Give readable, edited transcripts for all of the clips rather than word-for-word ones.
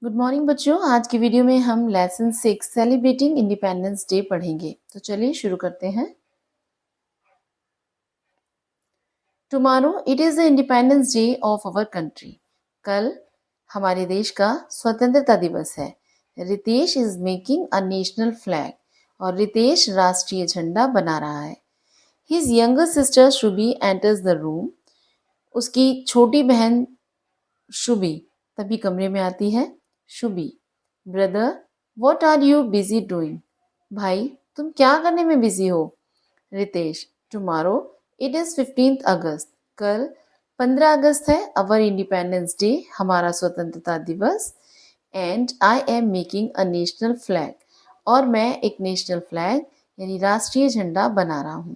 Good morning बच्चों। आज की वीडियो में हम लेसन 6 सेलिब्रेटिंग इंडिपेंडेंस डे पढ़ेंगे। तो चलिए शुरू करते हैं। Tomorrow it is the independence day of our country. कल हमारे देश का स्वतंत्रता दिवस है। Ritesh is making a national flag और रितेश राष्ट्रीय झंडा बना रहा है। His younger sister Shubhi enters the room. उसकी छोटी बहन शुभी तभी कमरे में आती है। Shubhi, brother what are you busy doing? भाई तुम क्या करने में बिजी हो? Ritesh, tomorrow it is 15th August. कल 15 अगस्त है, अवर इंडिपेंडेंस डे, हमारा स्वतंत्रता दिवस। And I am making a national flag और मैं एक नेशनल फ्लैग यानी राष्ट्रीय झंडा बना रहा हूँ।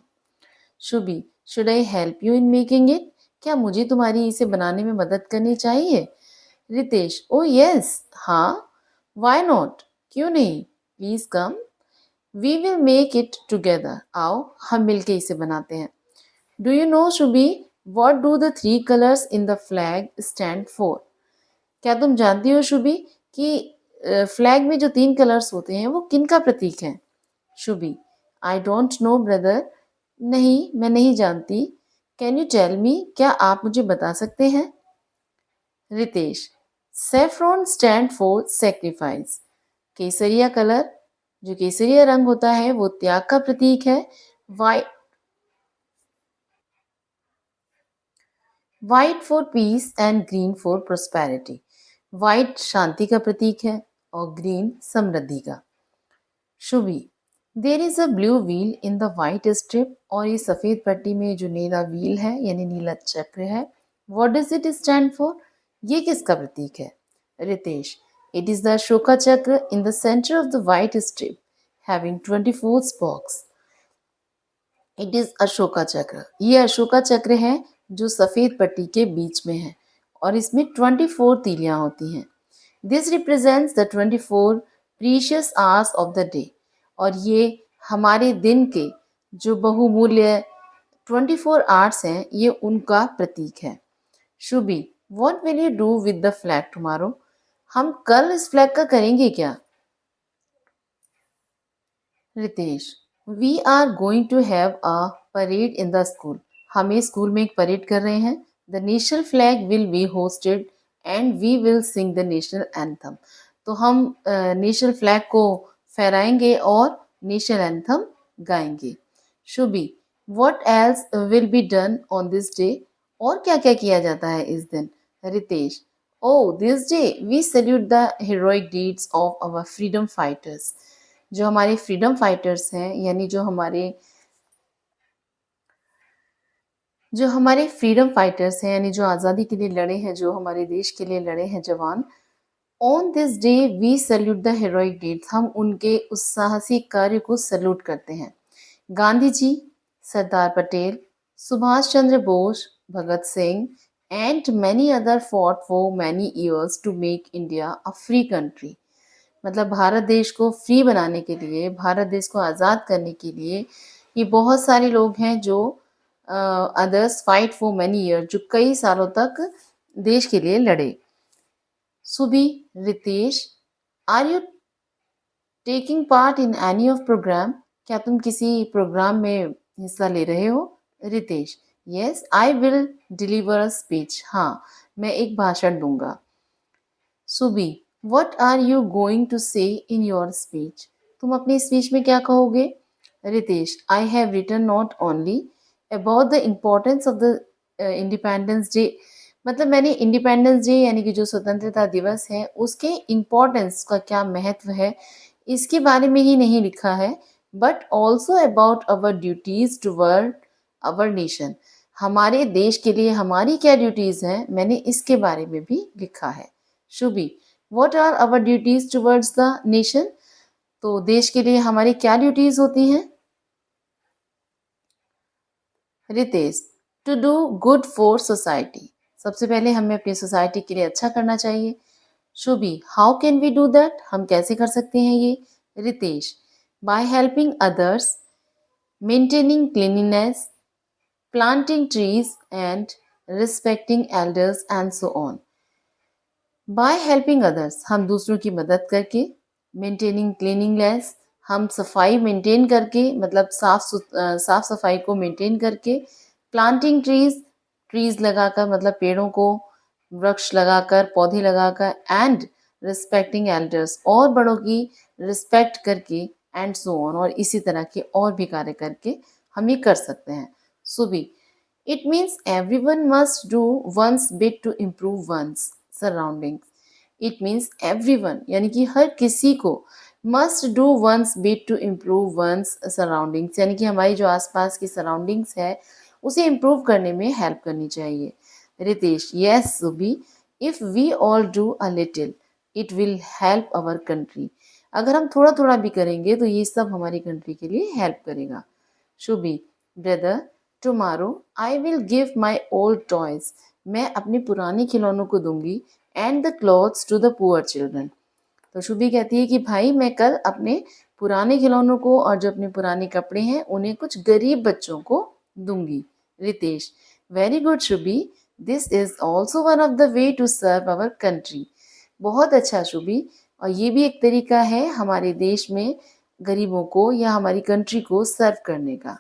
Shubhi, should I help you in making it? क्या मुझे तुम्हारी इसे बनाने में मदद करनी चाहिए? रितेश, ओ यस, हाँ, वाई नॉट, क्यों नहीं, please come, we will make it together, आओ हम मिलके इसे बनाते हैं। Do you know Shubhi, what do the 3 colours in the flag stand for? क्या तुम जानती हो शुभी कि फ्लैग में जो 3 कलर्स होते हैं वो किन का प्रतीक है? Shubhi, I don't know brother, नहीं मैं नहीं जानती। कैन यू टेल मी, क्या आप मुझे बता सकते हैं? Ritesh, saffron stand for sacrifice. केसरिया कलर, जो केसरिया रंग होता है वो त्याग का प्रतीक है। White white for peace and green for prosperity. White शांति का प्रतीक है और ग्रीन समृद्धि का। Shubhi, there is a blue wheel in the white strip, और ये सफेद पट्टी में जो नीला व्हील है यानी नीला चक्र है, what does it stand for? ये किसका प्रतीक है? Ritesh, it is the Ashoka chakra in the centre of the white strip having 24 spokes. It is Ashoka chakra, ये अशोका चक्र है जो सफेद पट्टी के बीच में है और इसमें 24 तीलियां होती हैं। This represents the 24 precious hours of the day, और ये हमारे दिन के जो बहुमूल्य 24 आवर्स हैं ये उनका प्रतीक है। Shubhi, what will you do with the flag tomorrow? हम कल इस फ्लैग का करेंगे क्या? Ritesh, we are going to have a parade in the school. हमें स्कूल में एक परेड कर रहे हैं। The national flag will be hosted and we will sing the national anthem. तो हम नेशनल फ्लैग को फहराएंगे और नेशनल एंथम गाएंगे। Shubhi, what else will be done on this day? और क्या क्या किया जाता है इस दिन? Ritesh, on this day we salute the heroic deeds of our freedom fighters. जो हमारे फ्रीडम फाइटर्स हैं यानी जो हमारे फ्रीडम फाइटर्स हैं यानी जो आज़ादी के लिए लड़े हैं, जो हमारे देश के लिए लड़े हैं जवान, on this day we salute the heroic deeds, हम उनके उस साहसी कार्य को सैल्यूट करते हैं। Gandhi ji, Sardar Patel, Subhash Chandra Bose, Bhagat Singh and many other fought for many years to make India a free country. मतलब भारत देश को फ्री बनाने के लिए, भारत देश को आज़ाद करने के लिए ये बहुत सारे लोग हैं जो others fight for many year, जो कई सालों तक देश के लिए लड़े। Subi, Ritesh, are you taking part in any of programme? क्या तुम किसी प्रोग्राम में हिस्सा ले रहे हो? Ritesh, yes I will deliver a speech, हाँ मैं एक भाषण दूंगा। सुबी, what are you going to say in your speech? तुम अपनी स्पीच में क्या कहोगे? Ritesh, I have written not only about the importance of the Independence Day, मतलब मैंने इंडिपेंडेंस डे यानी कि जो स्वतंत्रता दिवस है उसके इम्पोर्टेंस का क्या महत्व है इसके बारे में ही नहीं लिखा है, but also about our duties toward our nation. हमारे देश के लिए हमारी क्या ड्यूटीज हैं मैंने इसके बारे में भी लिखा है। Shubhi, what are our duties towards the nation? तो देश के लिए हमारी क्या ड्यूटीज होती हैं? Ritesh, to do good for society, सबसे पहले हमें अपनी सोसाइटी के लिए अच्छा करना चाहिए। Shubhi, how can we do that, हम कैसे कर सकते हैं ये? Ritesh, by helping others, maintaining cleanliness, planting trees and respecting elders and so on. By helping others, हम दूसरों की मदद करके। मेंटेनिंग क्लीनिंगनेस, हम सफाई मेंटेन करके, मतलब साफ सफाई को मेंटेन करके। प्लांटिंग ट्रीज, ट्रीज लगाकर मतलब पेड़ों को, वृक्ष लगाकर, पौधे लगाकर। एंड रिस्पेक्टिंग एल्डर्स, और बड़ों की रिस्पेक्ट करके। एंड सो ऑन, और इसी तरह के और भी कार्य करके हम ये कर सकते हैं। सो B, it means everyone must do one's bit to improve one's surroundings. It means everyone यानी कि हर किसी को must do one's bit to improve one's surroundings, यानी कि हमारी जो आसपास की सराउंडिंग्स है उसे इम्प्रूव करने में हेल्प करनी चाहिए। Ritesh, yes Subhi, if we all do a little it will help our country. अगर हम थोड़ा थोड़ा भी करेंगे तो ये सब हमारी कंट्री के लिए हेल्प करेगा। Shubhi, brother, tomorrow I will give my old toys, मैं अपने पुराने खिलौनों को दूंगी। And the clothes to the poor children, तो शुभी कहती है कि भाई मैं कल अपने पुराने खिलौनों को और जो अपने पुराने कपड़े हैं उन्हें कुछ गरीब बच्चों को दूंगी। Ritesh, very good Shubhi, this is also one of the way to serve our country. बहुत अच्छा शुभी, और ये भी एक तरीका है हमारे देश में गरीबों को या हमारी कंट्री को सर्व करने का।